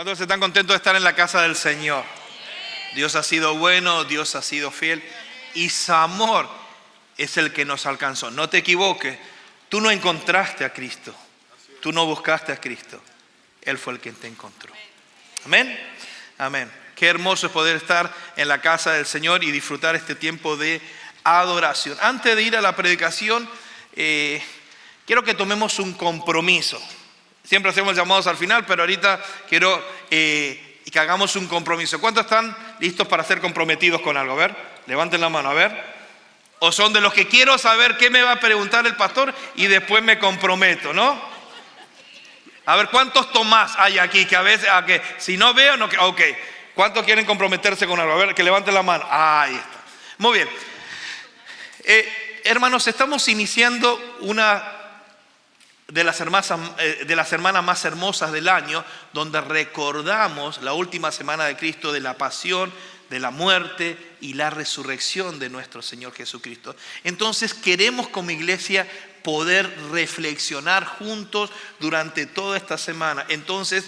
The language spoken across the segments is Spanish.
¿Cuántos están contentos de estar en la casa del Señor? Dios ha sido bueno, Dios ha sido fiel y su amor es el que nos alcanzó. No te equivoques, tú no encontraste a Cristo, tú no buscaste a Cristo, Él fue el quien te encontró. Amén, amén. Qué hermoso es poder estar en la casa del Señor y disfrutar este tiempo de adoración. Antes de ir a la predicación, quiero que tomemos un compromiso. Siempre hacemos llamados al final, pero ahorita quiero que hagamos un compromiso. ¿Cuántos están listos para ser comprometidos con algo? A ver, levanten la mano, a ver. ¿O son de los que quiero saber qué me va a preguntar el pastor y después me comprometo, no? A ver, ¿cuántos Tomás hay aquí? Que a veces, si no veo, no. Ok, ¿cuántos quieren comprometerse con algo? A ver, que levanten la mano. Ahí está. Muy bien. Hermanos, estamos iniciando una de las semanas más hermosas del año, donde recordamos la última semana de Cristo, de la pasión, de la muerte y la resurrección de nuestro Señor Jesucristo. Entonces queremos como iglesia poder reflexionar juntos durante toda esta semana. Entonces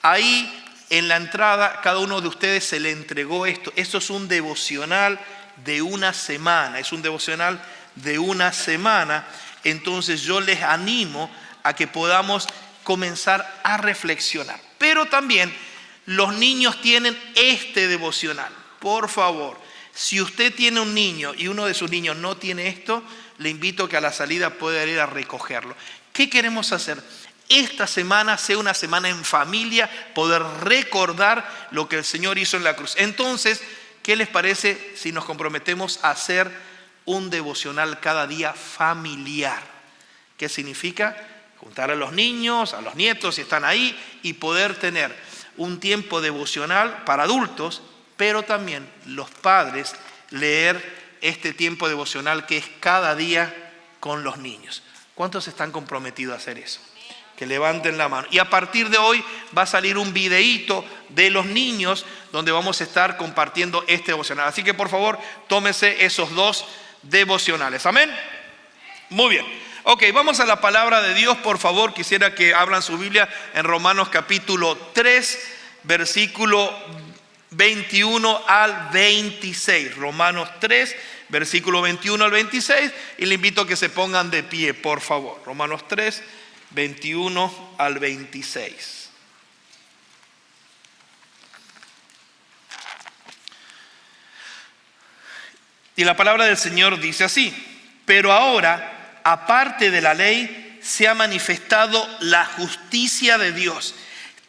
ahí en la entrada cada uno de ustedes se le entregó esto. Esto es un devocional de una semana, es un devocional de una semana. Entonces yo les animo a que podamos comenzar a reflexionar. Pero también los niños tienen este devocional. Por favor, si usted tiene un niño y uno de sus niños no tiene esto, le invito a que a la salida pueda ir a recogerlo. ¿Qué queremos hacer? Esta semana sea una semana en familia, poder recordar lo que el Señor hizo en la cruz. Entonces, ¿qué les parece si nos comprometemos a hacer un devocional cada día familiar? ¿Qué significa? Juntar a los niños, a los nietos si están ahí y poder tener un tiempo devocional para adultos, pero también los padres leer este tiempo devocional que es cada día con los niños. ¿Cuántos están comprometidos a hacer eso? Que levanten la mano. Y a partir de hoy va a salir un videíto de los niños donde vamos a estar compartiendo este devocional. Así que por favor, tómese esos 2 devocionales. ¿Amén? Muy bien. Ok, vamos a la palabra de Dios. Por favor, quisiera que abran su Biblia en Romanos capítulo 3, versículo 21 al 26. Romanos 3, versículo 21 al 26. Y le invito a que se pongan de pie, por favor. Romanos 3, 21 al 26. Y la palabra del Señor dice así: pero ahora, aparte de la ley, se ha manifestado la justicia de Dios,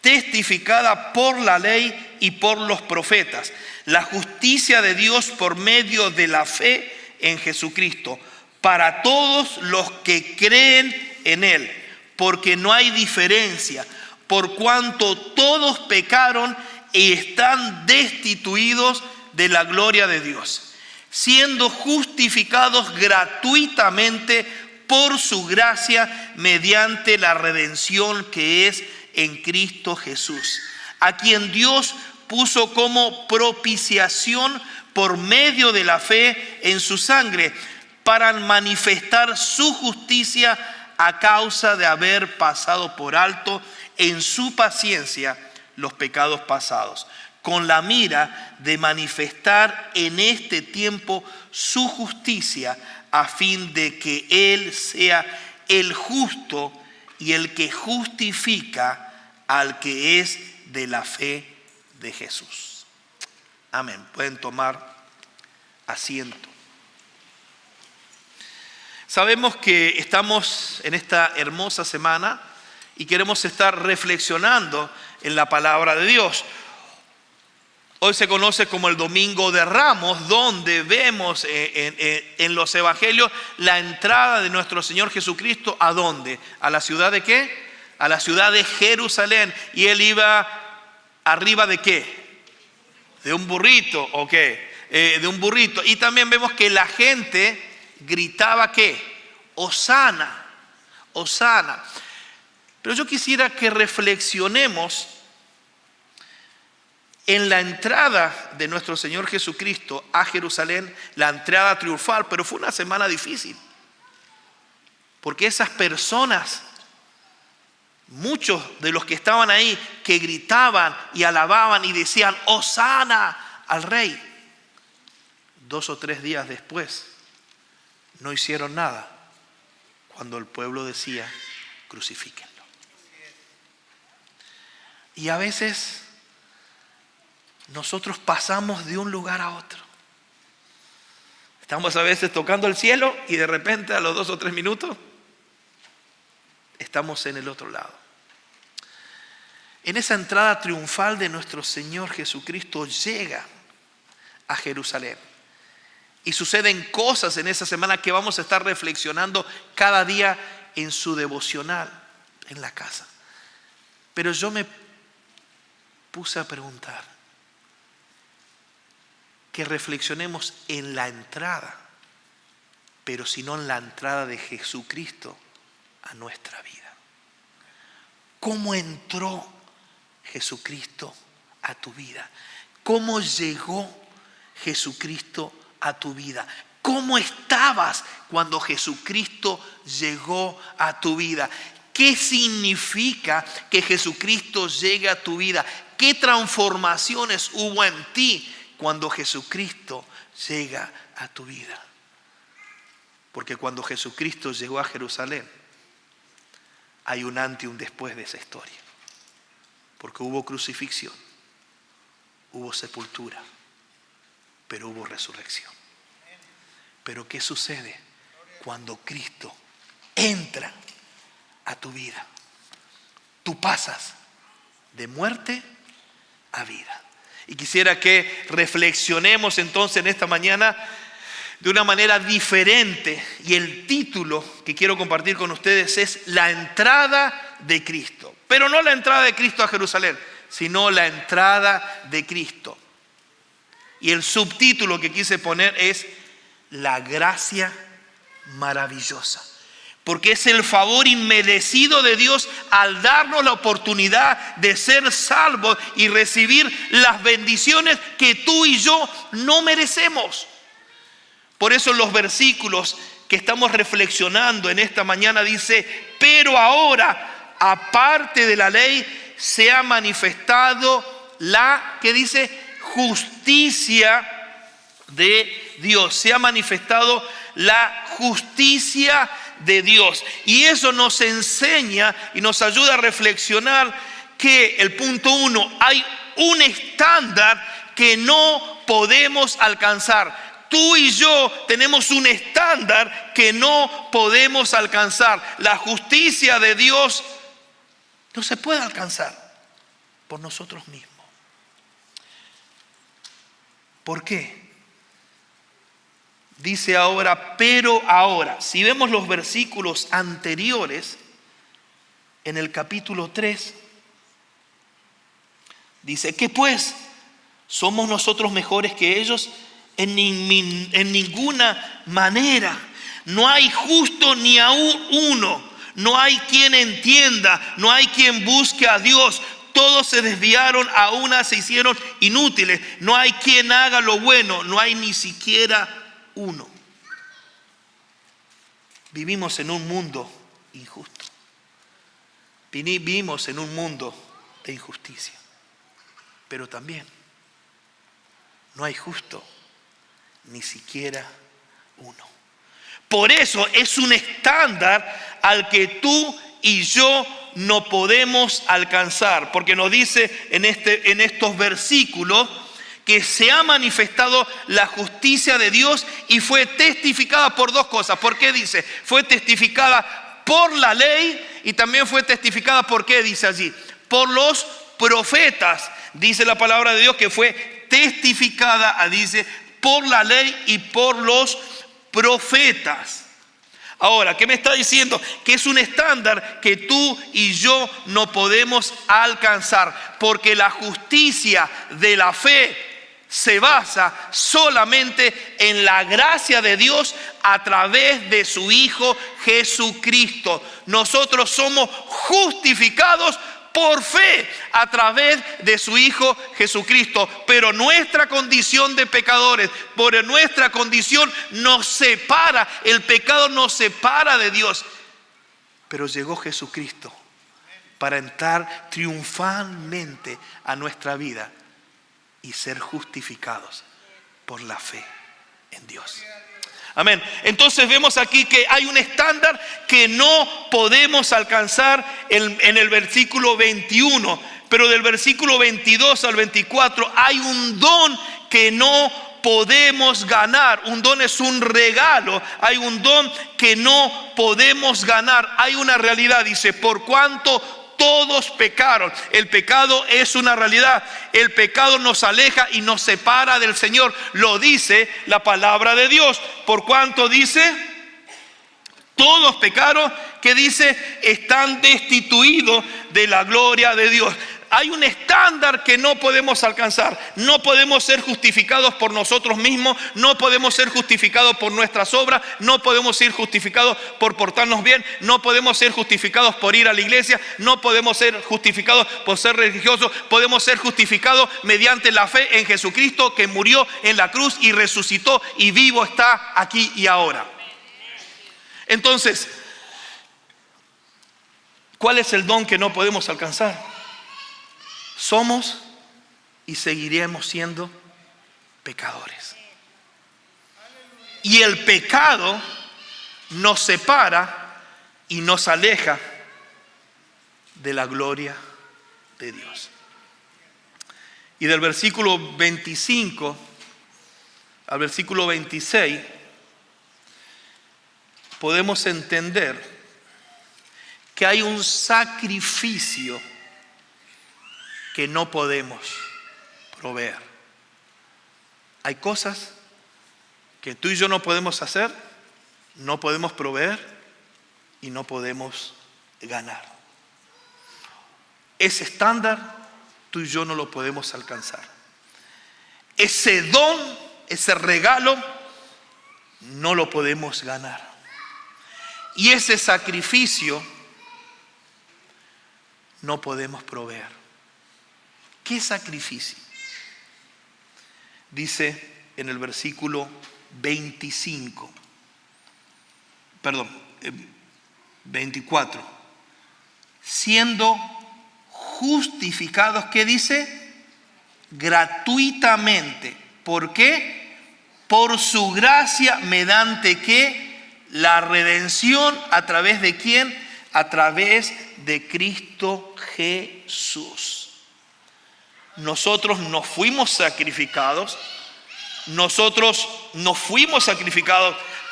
testificada por la ley y por los profetas. La justicia de Dios por medio de la fe en Jesucristo, para todos los que creen en Él, porque no hay diferencia, por cuanto todos pecaron y están destituidos de la gloria de Dios, siendo justificados gratuitamente por su gracia mediante la redención que es en Cristo Jesús, a quien Dios puso como propiciación por medio de la fe en su sangre, para manifestar su justicia a causa de haber pasado por alto en su paciencia los pecados pasados, con la mira de manifestar en este tiempo su justicia, a fin de que Él sea el justo y el que justifica al que es de la fe de Jesús. Amén. Pueden tomar asiento. Sabemos que estamos en esta hermosa semana y queremos estar reflexionando en la palabra de Dios. Hoy se conoce como el Domingo de Ramos, donde vemos en los evangelios la entrada de nuestro Señor Jesucristo. ¿A dónde? ¿A la ciudad de qué? A la ciudad de Jerusalén. ¿Y Él iba arriba de qué? De un burrito, ¿ok? De un burrito. Y también vemos que la gente gritaba ¿qué? Hosana, Hosana. Pero yo quisiera que reflexionemos en la entrada de nuestro Señor Jesucristo a Jerusalén, la entrada triunfal. Pero fue una semana difícil, porque esas personas muchos de los que estaban ahí, que gritaban y alababan y decían, Hosana al rey, 2 o 3 días después no hicieron nada cuando el pueblo decía, crucifíquenlo. Y a veces nosotros pasamos de un lugar a otro. Estamos a veces tocando el cielo y de repente a los 2 o 3 minutos estamos en el otro lado. En esa entrada triunfal de nuestro Señor Jesucristo llega a Jerusalén. Y suceden cosas en esa semana que vamos a estar reflexionando cada día en su devocional, en la casa. Pero yo me puse a preguntar, que reflexionemos en la entrada, pero si no en la entrada de Jesucristo a nuestra vida. ¿Cómo entró Jesucristo a tu vida? ¿Cómo llegó Jesucristo a tu vida? ¿Cómo estabas cuando Jesucristo llegó a tu vida? ¿Qué significa que Jesucristo llegue a tu vida? ¿Qué transformaciones hubo en ti cuando Jesucristo llega a tu vida? Porque cuando Jesucristo llegó a Jerusalén, hay un antes y un después de esa historia. Porque hubo crucifixión, hubo sepultura, pero hubo resurrección. Pero ¿qué sucede cuando Cristo entra a tu vida? Tú pasas de muerte a vida. Y quisiera que reflexionemos entonces en esta mañana de una manera diferente. Y el título que quiero compartir con ustedes es La entrada de Cristo. Pero no la entrada de Cristo a Jerusalén, sino la entrada de Cristo. Y el subtítulo que quise poner es La gracia maravillosa. Porque es el favor inmerecido de Dios al darnos la oportunidad de ser salvos y recibir las bendiciones que tú y yo no merecemos. Por eso los versículos que estamos reflexionando en esta mañana dice, pero ahora, aparte de la ley, se ha manifestado la, ¿qué dice? Justicia de Dios. Se ha manifestado la justicia de Dios. Y eso nos enseña y nos ayuda a reflexionar que el punto 1, hay un estándar que no podemos alcanzar. Tú y yo tenemos un estándar que no podemos alcanzar. La justicia de Dios no se puede alcanzar por nosotros mismos. ¿Por qué? Dice ahora, pero ahora. Si vemos los versículos anteriores, en el capítulo 3, dice, ¿qué pues? ¿Somos nosotros mejores que ellos? En ninguna manera. No hay justo ni aún uno. No hay quien entienda. No hay quien busque a Dios. Todos se desviaron, a una se hicieron inútiles. No hay quien haga lo bueno. No hay ni siquiera uno. Vivimos en un mundo injusto. Vivimos en un mundo de injusticia. Pero también no hay justo ni siquiera uno. Por eso es un estándar al que tú y yo no podemos alcanzar. Porque nos dice en estos versículos que se ha manifestado la justicia de Dios y fue testificada por dos cosas. ¿Por qué dice? Fue testificada por la ley y también fue testificada, ¿por qué dice allí? Por los profetas. Dice la palabra de Dios que fue testificada, dice, por la ley y por los profetas. Ahora, ¿qué me está diciendo? Que es un estándar que tú y yo no podemos alcanzar, porque la justicia de la fe se basa solamente en la gracia de Dios a través de su Hijo Jesucristo. Nosotros somos justificados por fe a través de su Hijo Jesucristo. Pero nuestra condición de pecadores, por nuestra condición nos separa, el pecado nos separa de Dios. Pero llegó Jesucristo para entrar triunfalmente a nuestra vida y ser justificados por la fe en Dios. Amén. Entonces vemos aquí que hay un estándar que no podemos alcanzar en el versículo 21, pero del versículo 22 al 24 hay un don que no podemos ganar. Un don es un regalo. Hay un don que no podemos ganar. Hay una realidad, dice, por cuanto todos pecaron. El pecado es una realidad. El pecado nos aleja y nos separa del Señor. Lo dice la palabra de Dios. Por cuanto dice, todos pecaron, que dice, están destituidos de la gloria de Dios. Hay un estándar que no podemos alcanzar. No podemos ser justificados por nosotros mismos. No podemos ser justificados por nuestras obras. No podemos ser justificados por portarnos bien. No podemos ser justificados por ir a la iglesia. No podemos ser justificados por ser religiosos. Podemos ser justificados mediante la fe en Jesucristo, que murió en la cruz y resucitó y vivo está aquí y ahora. Entonces, ¿cuál es el don que no podemos alcanzar? Somos y seguiremos siendo pecadores. Y el pecado nos separa y nos aleja de la gloria de Dios. Y del versículo 25 al versículo 26 podemos entender que hay un sacrificio que no podemos proveer. Hay cosas que tú y yo no podemos hacer, no podemos proveer y no podemos ganar. Ese estándar tú y yo no lo podemos alcanzar. Ese don, ese regalo, no lo podemos ganar. Y ese sacrificio no podemos proveer. ¿Qué sacrificio? Dice en el versículo 24, siendo justificados, ¿qué dice? Gratuitamente. ¿Por qué? Por su gracia, mediante ¿qué? La redención, ¿a través de quién? A través de Cristo Jesús. Nosotros no fuimos sacrificados,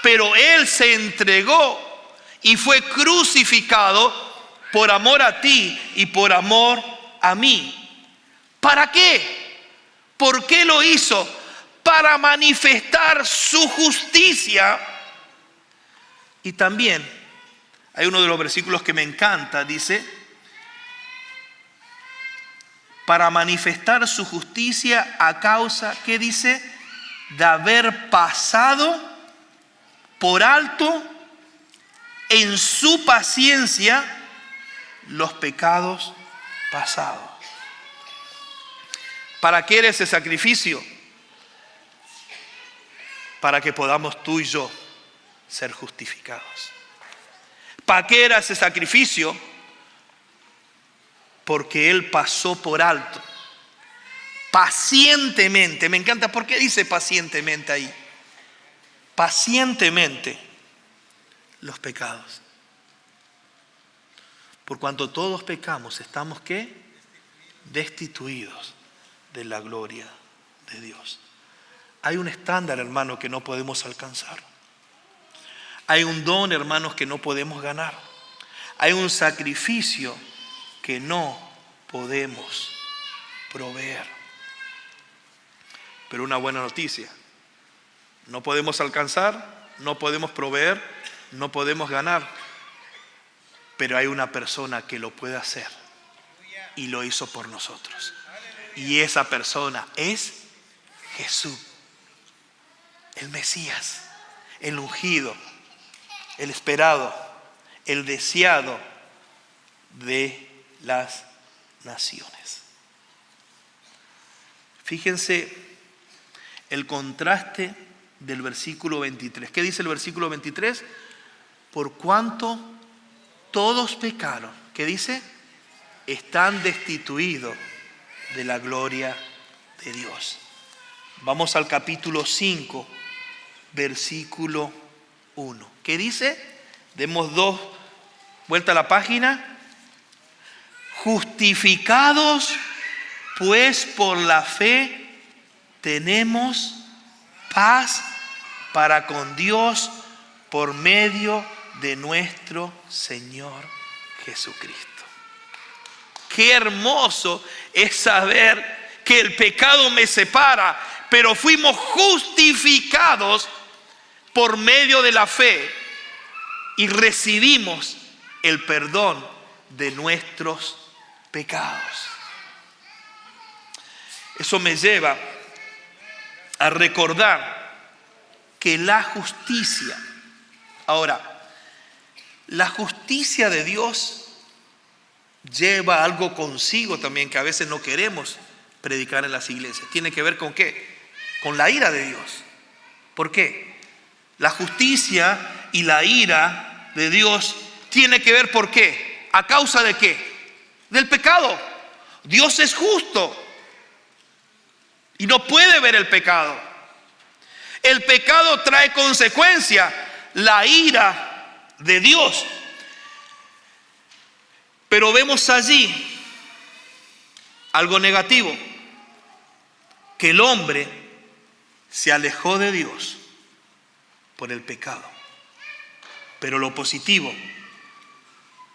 pero Él se entregó y fue crucificado por amor a ti y por amor a mí. ¿Para qué? ¿Por qué lo hizo? Para manifestar su justicia. Y también hay uno de los versículos que me encanta, dice, para manifestar su justicia a causa, ¿qué dice? De haber pasado por alto en su paciencia los pecados pasados. ¿Para qué era ese sacrificio? Para que podamos tú y yo ser justificados. ¿Para qué era ese sacrificio? Porque Él pasó por alto, pacientemente. Me encanta, ¿por qué dice pacientemente ahí? Pacientemente los pecados. Por cuanto todos pecamos, estamos ¿qué? Destituidos de la gloria de Dios. Hay un estándar, hermano, que no podemos alcanzar. Hay un don, hermanos, que no podemos ganar. Hay un sacrificio que no podemos proveer. Pero una buena noticia: no podemos alcanzar, no podemos proveer, no podemos ganar, pero hay una persona que lo puede hacer y lo hizo por nosotros. Y esa persona es Jesús, el Mesías, el ungido, el esperado, el deseado de las naciones. Fíjense el contraste del versículo 23. ¿Qué dice el versículo 23? Por cuanto todos pecaron. ¿Qué dice? están destituidos de la gloria de Dios. Vamos al capítulo 5, versículo 1. ¿Qué dice? Demos vuelta a la página. Justificados pues por la fe tenemos paz para con Dios por medio de nuestro Señor Jesucristo. Qué hermoso es saber que el pecado me separa, pero fuimos justificados por medio de la fe y recibimos el perdón de nuestros pecados. Eso me lleva a recordar que la justicia, ahora, la justicia de Dios lleva algo consigo también que a veces no queremos predicar en las iglesias. ¿Tiene que ver con qué? Con la ira de Dios. ¿Por qué? La justicia y la ira de Dios tiene que ver ¿por qué? ¿A causa de qué? Del pecado. Dios es justo y no puede ver el pecado. El pecado trae consecuencia, la ira de Dios. Pero vemos allí algo negativo, que el hombre se alejó de Dios por el pecado. Pero lo positivo,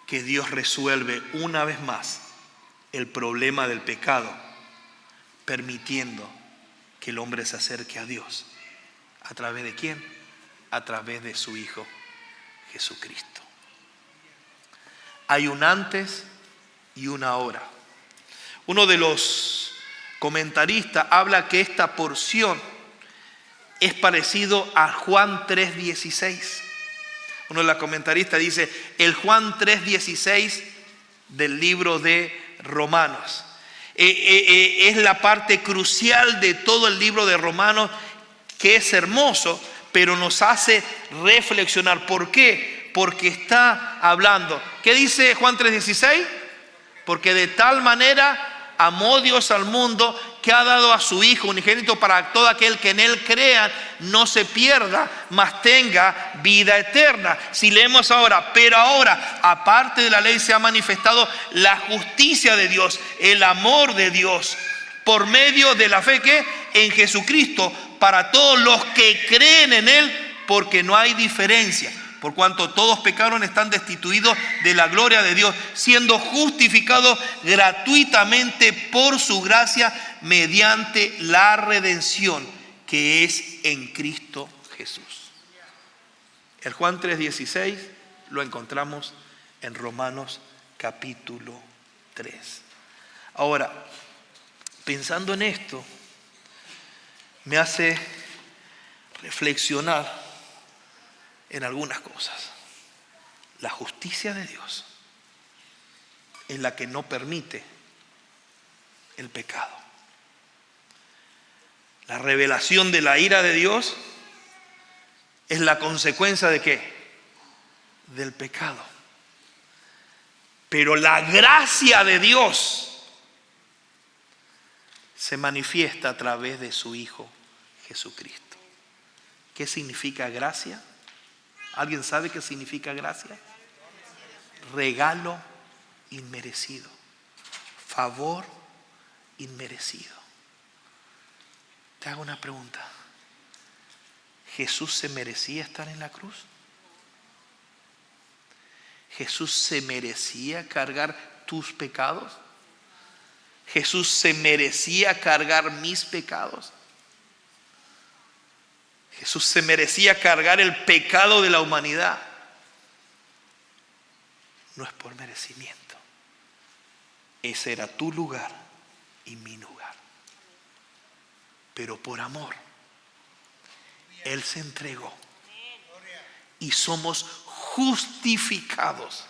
que Dios resuelve una vez más el problema del pecado, permitiendo que el hombre se acerque a Dios. ¿A través de quién? A través de su Hijo Jesucristo. Hay un antes y una ahora. Uno de los comentaristas habla que esta porción es parecido a Juan 3:16. Uno de los comentaristas dice, el Juan 3:16 del libro de Romanos. Es la parte crucial de todo el libro de Romanos, que es hermoso, pero nos hace reflexionar. ¿Por qué? Porque está hablando. ¿Qué dice Juan 3:16? Porque de tal manera amó Dios al mundo que ha dado a su Hijo unigénito para todo aquel que en Él crea no se pierda, mas tenga vida eterna. Si leemos ahora, pero ahora, aparte de la ley se ha manifestado la justicia de Dios, el amor de Dios, por medio de la fe que en Jesucristo, para todos los que creen en Él, porque no hay diferencia. Por cuanto todos pecaron, están destituidos de la gloria de Dios, siendo justificados gratuitamente por su gracia mediante la redención que es en Cristo Jesús. El Juan 3:16 lo encontramos en Romanos capítulo 3. Ahora, pensando en esto, me hace reflexionar en algunas cosas. La justicia de Dios es la que no permite el pecado. La revelación de la ira de Dios es la consecuencia ¿de qué? Del pecado. Pero la gracia de Dios se manifiesta a través de su Hijo Jesucristo. ¿Qué significa gracia? ¿Alguien sabe qué significa gracia? Regalo inmerecido, favor inmerecido. Te hago una pregunta. ¿Jesús se merecía estar en la cruz? ¿Jesús se merecía cargar tus pecados? ¿Jesús se merecía cargar mis pecados? Jesús se merecía cargar el pecado de la humanidad. No es por merecimiento. Ese era tu lugar y mi lugar. Pero por amor, Él se entregó. Y somos justificados.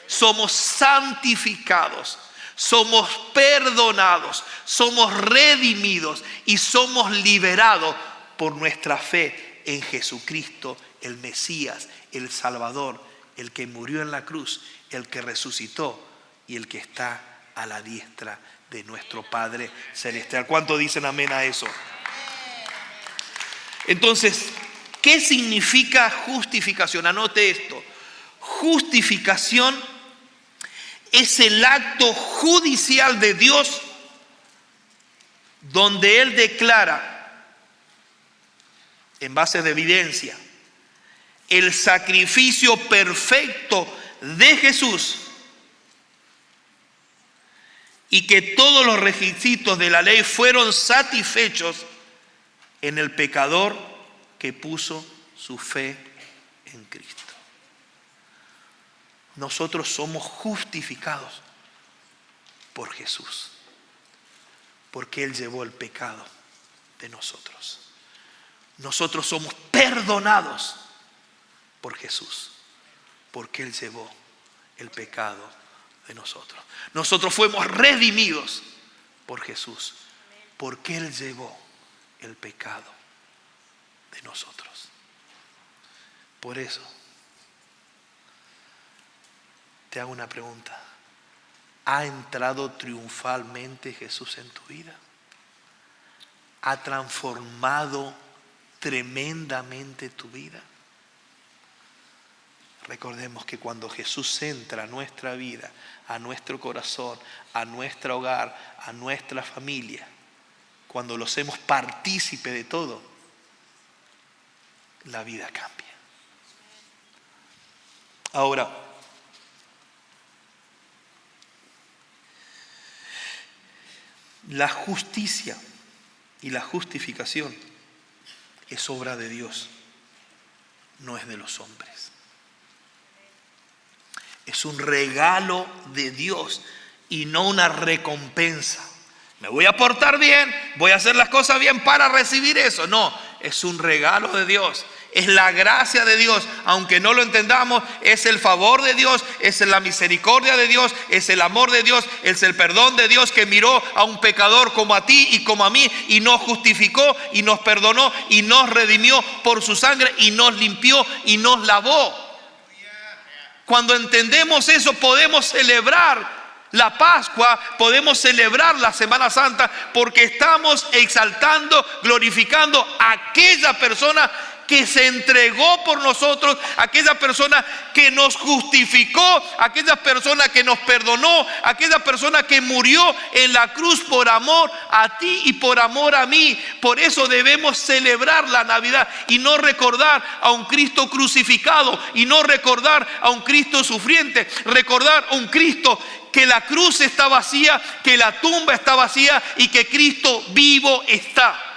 Somos santificados. Somos perdonados. Somos redimidos. Y somos liberados por nuestra fe en Jesucristo, el Mesías, el Salvador, el que murió en la cruz, el que resucitó y el que está a la diestra de nuestro Padre Celestial. ¿Cuántos dicen amén a eso? Entonces, ¿qué significa justificación? Anote esto. Justificación es el acto judicial de Dios donde Él declara, en base de evidencia, el sacrificio perfecto de Jesús y que todos los requisitos de la ley fueron satisfechos en el pecador que puso su fe en Cristo. Nosotros somos justificados por Jesús, porque Él llevó el pecado de nosotros. Nosotros somos perdonados por Jesús, porque Él llevó el pecado de nosotros. Nosotros fuimos redimidos por Jesús, porque Él llevó el pecado de nosotros. Por eso, te hago una pregunta. ¿Ha entrado triunfalmente Jesús en tu vida? ¿Ha transformado tremendamente tu vida? Recordemos que cuando Jesús entra a nuestra vida, a nuestro corazón, a nuestro hogar, a nuestra familia, cuando los hacemos partícipe de todo, la vida cambia. Ahora, la justicia y la justificación es obra de Dios, no es de los hombres. Es un regalo de Dios y no una recompensa. Me voy a portar bien, voy a hacer las cosas bien para recibir eso. No, es un regalo de Dios. Es la gracia de Dios, aunque no lo entendamos, es el favor de Dios, es la misericordia de Dios, es el amor de Dios, es el perdón de Dios que miró a un pecador como a ti y como a mí y nos justificó y nos perdonó y nos redimió por su sangre y nos limpió y nos lavó. Cuando entendemos eso, podemos celebrar la Pascua, podemos celebrar la Semana Santa, porque estamos exaltando, glorificando a aquella persona que se entregó por nosotros, aquella persona que nos justificó, aquella persona que nos perdonó, aquella persona que murió en la cruz por amor a ti y por amor a mí. Por eso debemos celebrar la Navidad y no recordar a un Cristo crucificado y no recordar a un Cristo sufriente, recordar a un Cristo que la cruz está vacía, que la tumba está vacía y que Cristo vivo está.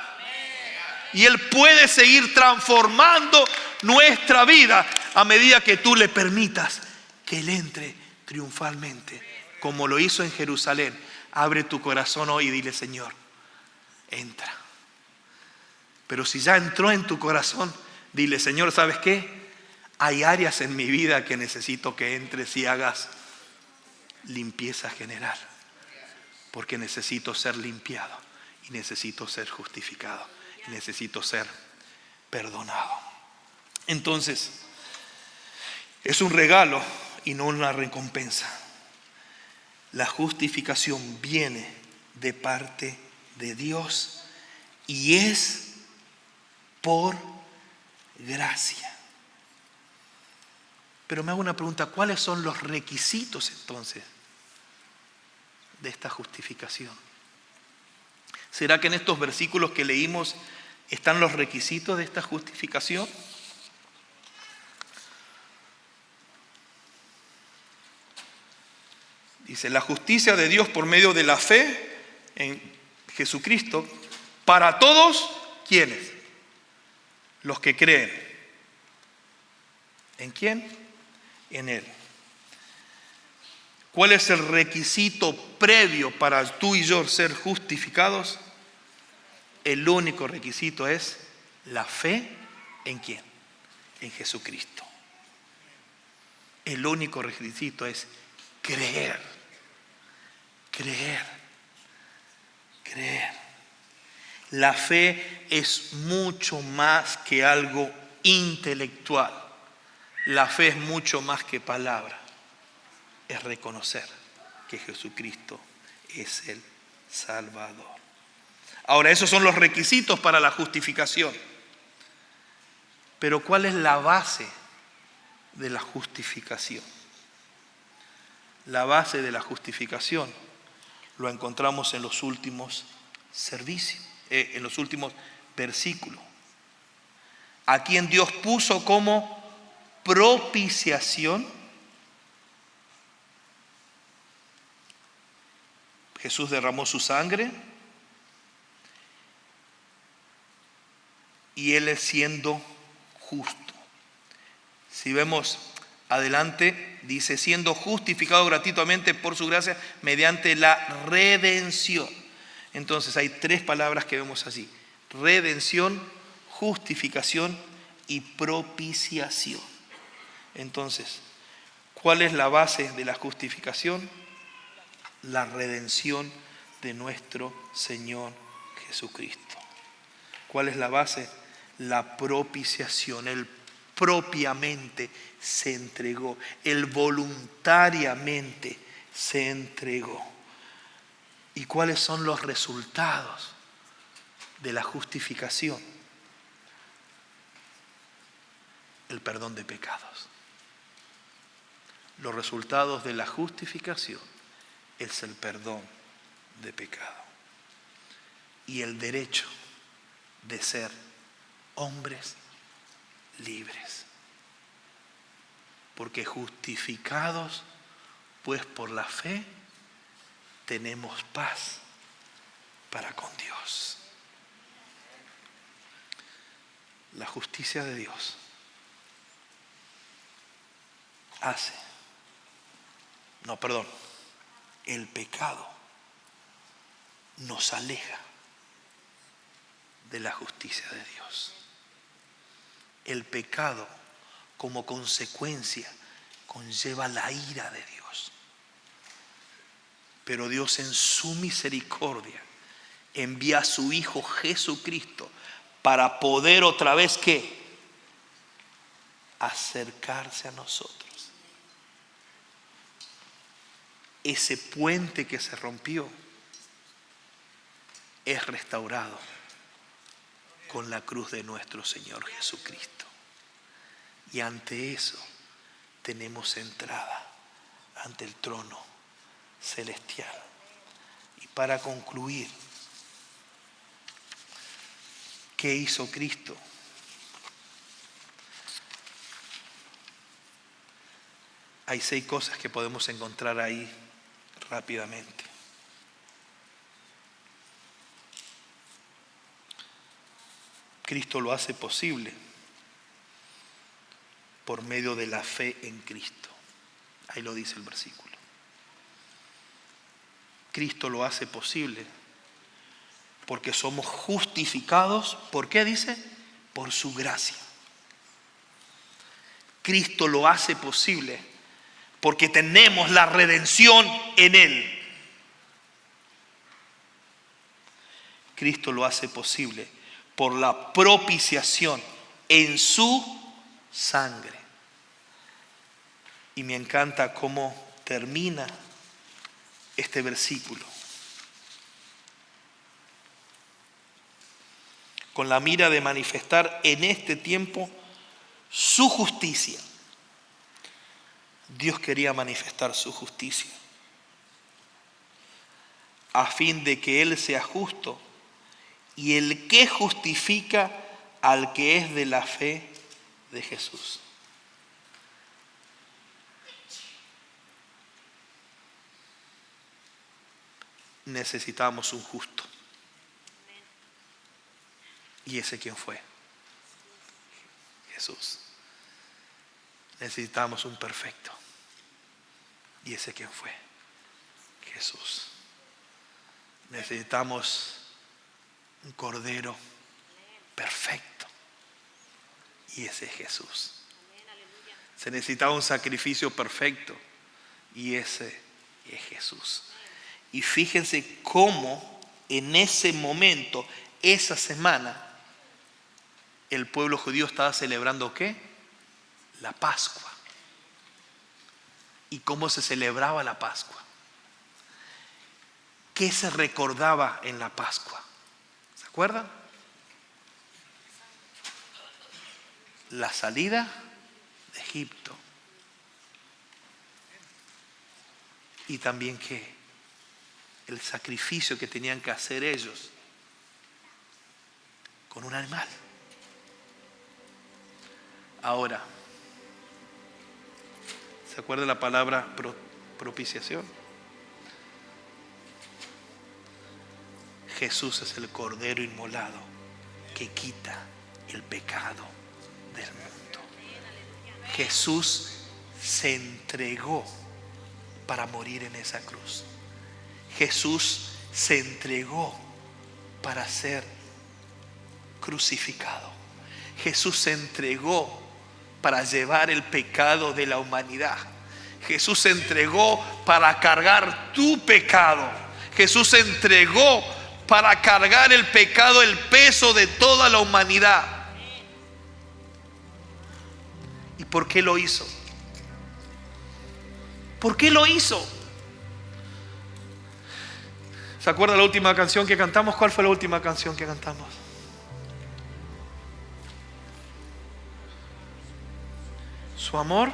Y Él puede seguir transformando nuestra vida a medida que tú le permitas que Él entre triunfalmente, como lo hizo en Jerusalén. Abre tu corazón hoy y dile: Señor, entra. Pero si ya entró en tu corazón, dile: Señor, ¿sabes qué? Hay áreas en mi vida que necesito que entres y hagas limpieza general, porque necesito ser limpiado y necesito ser justificado. Necesito ser perdonado. Entonces, es un regalo y no una recompensa. La justificación viene de parte de Dios y es por gracia. Pero me hago una pregunta: ¿cuáles son los requisitos entonces de esta justificación? ¿Será que en estos versículos que leímos están los requisitos de esta justificación? Dice: la justicia de Dios por medio de la fe en Jesucristo para todos, ¿quiénes? Los que creen. ¿En quién? En Él. ¿Cuál es el requisito previo para tú y yo ser justificados? El único requisito es la fe ¿en quién? En Jesucristo. El único requisito es creer. Creer. Creer. La fe es mucho más que algo intelectual. La fe es mucho más que palabra. Es reconocer que Jesucristo es el Salvador. Ahora, esos son los requisitos para la justificación. Pero ¿cuál es la base de la justificación? La base de la justificación lo encontramos en los últimos servicios, en los últimos versículos. A quien Dios puso como propiciación. Jesús derramó su sangre y Él es siendo justo. Si vemos adelante, dice, siendo justificado gratuitamente por su gracia mediante la redención. Entonces hay tres palabras que vemos allí: redención, justificación y propiciación. Entonces, ¿cuál es la base de la justificación? La redención de nuestro Señor Jesucristo. ¿Cuál es la base? La propiciación. Él propiamente se entregó. Él voluntariamente se entregó. ¿Y cuáles son los resultados de la justificación? El perdón de pecados. Los resultados de la justificación es el perdón de pecado y el derecho de ser hombres libres. Porque justificados pues por la fe tenemos paz para con Dios. La justicia de Dios el pecado nos aleja de la justicia de Dios. El pecado, como consecuencia, conlleva la ira de Dios. Pero Dios, en su misericordia, envía a su Hijo Jesucristo para poder otra vez, ¿qué? Acercarse a nosotros. Ese puente que se rompió es restaurado con la cruz de nuestro Señor Jesucristo. Y ante eso tenemos entrada ante el trono celestial. Y para concluir, ¿qué hizo Cristo? Hay 6 cosas que podemos encontrar ahí rápidamente. Cristo lo hace posible por medio de la fe en Cristo. Ahí lo dice el versículo. Cristo lo hace posible porque somos justificados. ¿Por qué dice? Por su gracia. Cristo lo hace posible porque tenemos la redención en Él. Cristo lo hace posible por la propiciación en su sangre. Y me encanta cómo termina este versículo. Con la mira de manifestar en este tiempo su justicia. Dios quería manifestar su justicia a fin de que Él sea justo y el que justifica al que es de la fe de Jesús. Necesitamos un justo. ¿Y ese quién fue? Jesús. Necesitamos un perfecto. ¿Y ese quién fue? Jesús. Necesitamos un cordero perfecto. Y ese es Jesús. Se necesitaba un sacrificio perfecto. Y ese es Jesús. Y fíjense cómo en ese momento, esa semana, el pueblo judío estaba celebrando ¿qué? La Pascua. ¿Y cómo se celebraba la Pascua? ¿qué se recordaba en la Pascua? ¿Se acuerdan? La salida de Egipto. Y también que el sacrificio que tenían que hacer ellos con un animal. Ahora, ¿se acuerda la palabra propiciación? Jesús es el Cordero inmolado que quita el pecado del mundo. Jesús se entregó para morir en esa cruz. Jesús se entregó para ser crucificado. Jesús se entregó para llevar el pecado de la humanidad. Jesús se entregó para cargar tu pecado. Jesús se entregó para cargar el pecado, el peso de toda la humanidad. ¿Y por qué lo hizo? ¿Por qué lo hizo? ¿Se acuerda la última canción que cantamos? ¿Cuál fue la última canción que cantamos? Su amor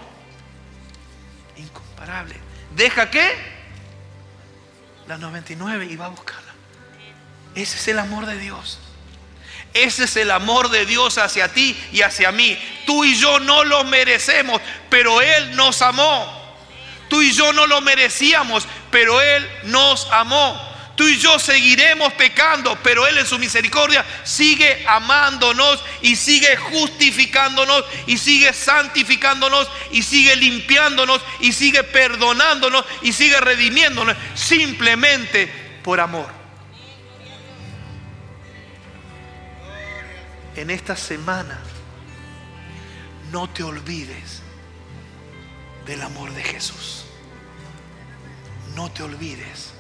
incomparable. ¿Deja qué? Las 99 y va a buscarla. Ese es el amor de Dios. Ese es el amor de Dios hacia ti y hacia mí. Tú y yo no lo merecemos, pero Él nos amó. Tú y yo no lo merecíamos, pero Él nos amó. Tú y yo seguiremos pecando, pero Él en su misericordia sigue amándonos y sigue justificándonos y sigue santificándonos y sigue limpiándonos y sigue perdonándonos y sigue redimiéndonos simplemente por amor. En esta semana no te olvides del amor de Jesús. No te olvides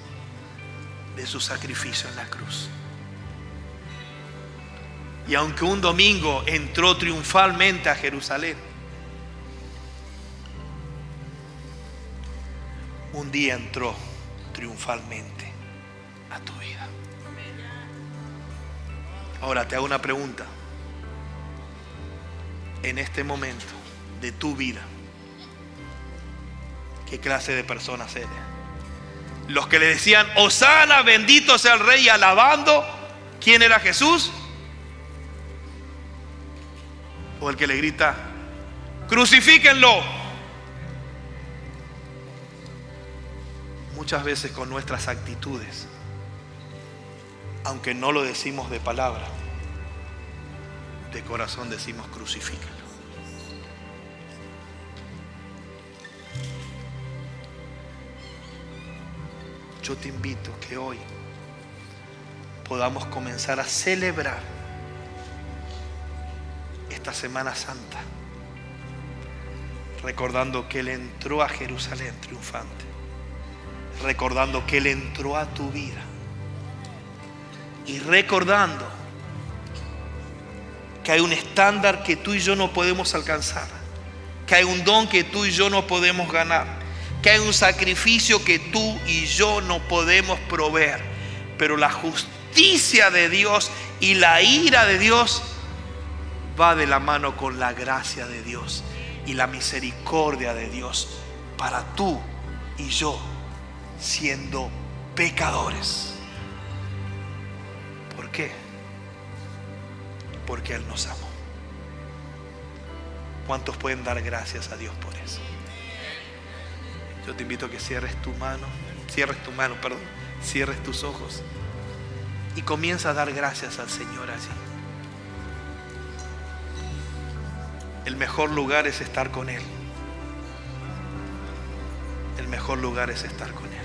de su sacrificio en la cruz. Y aunque un domingo entró triunfalmente a Jerusalén, un día entró triunfalmente a tu vida. Ahora te hago una pregunta. En este momento de tu vida, ¿qué clase de personas eres? Los que le decían Hosana, bendito sea el Rey, alabando, ¿quién era Jesús? O el que le grita, crucifíquenlo. Muchas veces con nuestras actitudes, aunque no lo decimos de palabra, de corazón decimos crucifíquenlo. Yo te invito que hoy podamos comenzar a celebrar esta Semana Santa, recordando que Él entró a Jerusalén triunfante, recordando que Él entró a tu vida y recordando que hay un estándar que tú y yo no podemos alcanzar, que hay un don que tú y yo no podemos ganar, que hay un sacrificio que tú y yo no podemos proveer, pero la justicia de Dios y la ira de Dios va de la mano con la gracia de Dios y la misericordia de Dios para tú y yo, siendo pecadores. ¿Por qué? Porque Él nos amó. ¿Cuántos pueden dar gracias a Dios por eso? Yo te invito a que cierres tus ojos y comienza a dar gracias al Señor allí. El mejor lugar es estar con Él. El mejor lugar es estar con Él.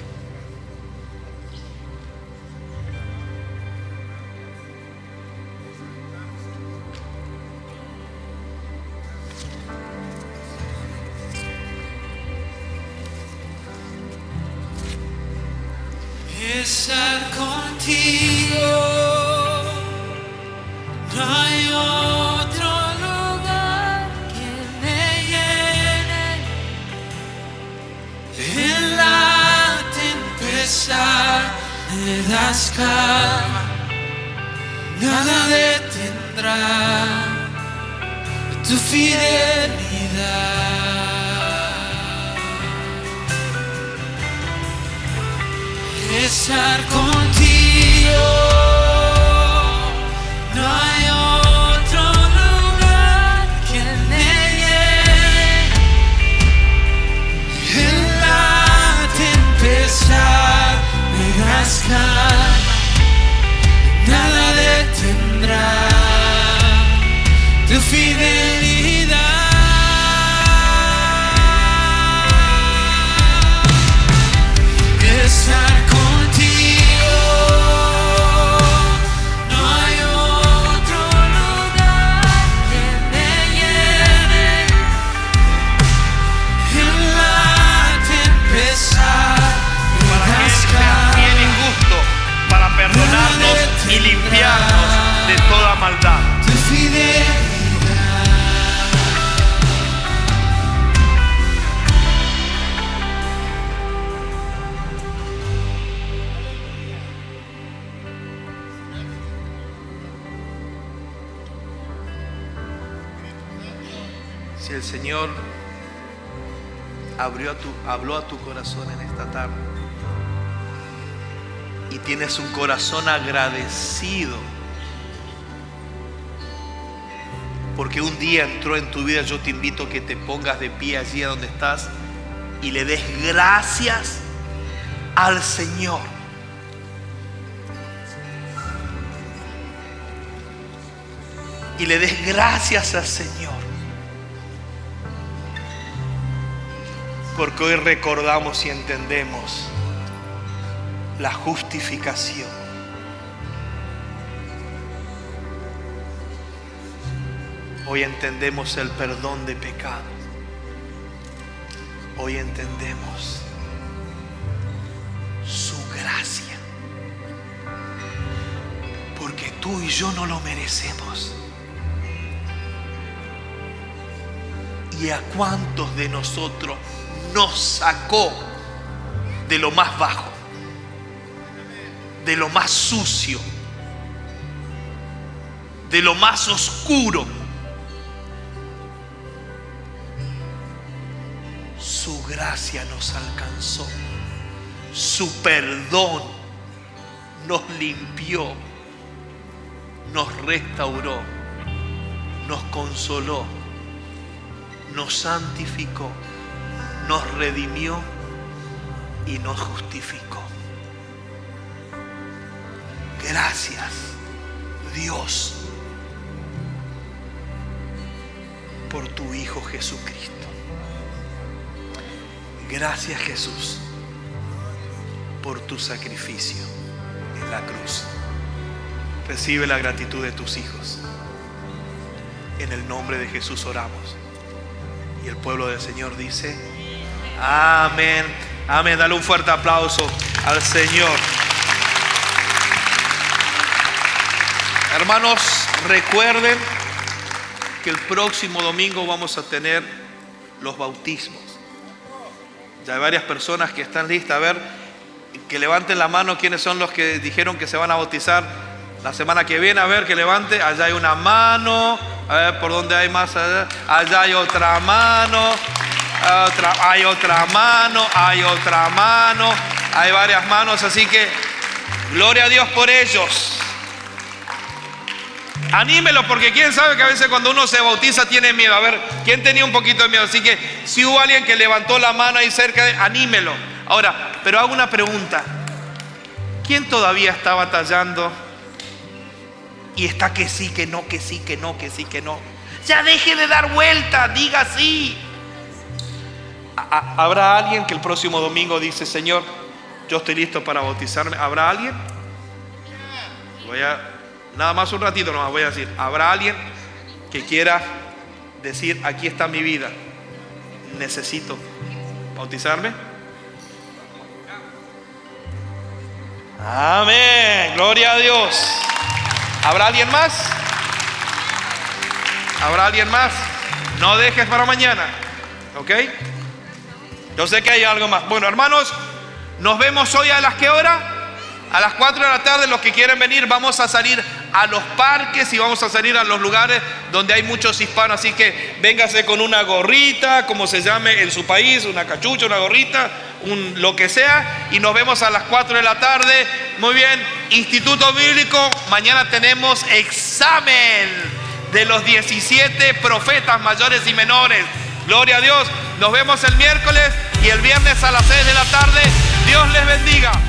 Estar contigo, no hay otro lugar que me llene. En la tempestad, en calma, nada detendrá tu fidelidad. Estar contigo, no hay otro lugar que me llene. En la tempestad me das calma, nada detendrá tu fidelidad. Estar contigo, no hay otro lugar que me llene. En la tempestad me Para que Él das sea fiel y justo para perdonarnos y limpiarnos de toda maldad. tu fidelidad. Si el Señor habló a tu corazón en esta tarde y tienes un corazón agradecido porque un día entró en tu vida, yo te invito a que te pongas de pie allí donde estás y le des gracias al Señor. Y le des gracias al Señor. Porque hoy recordamos y entendemos la justificación. Hoy entendemos el perdón de pecados. Hoy entendemos su gracia. Porque tú y yo no lo merecemos. ¿Y a cuántos de nosotros nos sacó de lo más bajo, de lo más sucio, de lo más oscuro? Su gracia nos alcanzó, su perdón nos limpió, nos restauró, nos consoló, nos santificó, nos redimió y nos justificó. Gracias, Dios, por tu Hijo Jesucristo. Gracias, Jesús, por tu sacrificio en la cruz. Recibe la gratitud de tus hijos. En el nombre de Jesús oramos. Y el pueblo del Señor dice: amén. Amén. Dale un fuerte aplauso al Señor. Hermanos, recuerden que el próximo domingo vamos a tener los bautismos. Ya hay varias personas que están listas. A ver, que levanten la mano quienes son los que dijeron que se van a bautizar la semana que viene. A ver, que levante. Allá hay una mano. A ver, ¿por dónde hay más? Allá hay otra mano. Hay otra mano. Hay otra mano. Hay varias manos. Así que, gloria a Dios por ellos. Anímelo, porque quién sabe que a veces cuando uno se bautiza tiene miedo. A ver, ¿quién tenía un poquito de miedo? Así que si hubo alguien que levantó la mano ahí cerca, anímelo. Ahora, pero hago una pregunta. ¿Quién todavía está batallando y está que sí, que no, que sí, que no, que sí, que no? Ya deje de dar vuelta, diga sí. ¿Habrá alguien que el próximo domingo dice: Señor, yo estoy listo para bautizarme? ¿Habrá alguien? Nada más un ratito nomás voy a decir. ¿Habrá alguien que quiera decir: aquí está mi vida, necesito bautizarme? Amén, gloria a Dios. ¿Habrá alguien más? ¿Habrá alguien más? No dejes para mañana, ¿ok? Yo sé que hay algo más. Bueno, hermanos, nos vemos hoy a las ¿qué hora? A las 4 de la tarde, los que quieren venir, vamos a salir a los parques y vamos a salir a los lugares donde hay muchos hispanos. Así que véngase con una gorrita, como se llame en su país, una cachucha, una gorrita, lo que sea. Y nos vemos a las 4 de la tarde. Muy bien, Instituto Bíblico. Mañana tenemos examen de los 17 profetas mayores y menores. Gloria a Dios. Nos vemos el miércoles y el viernes a las 6 de la tarde. Dios les bendiga.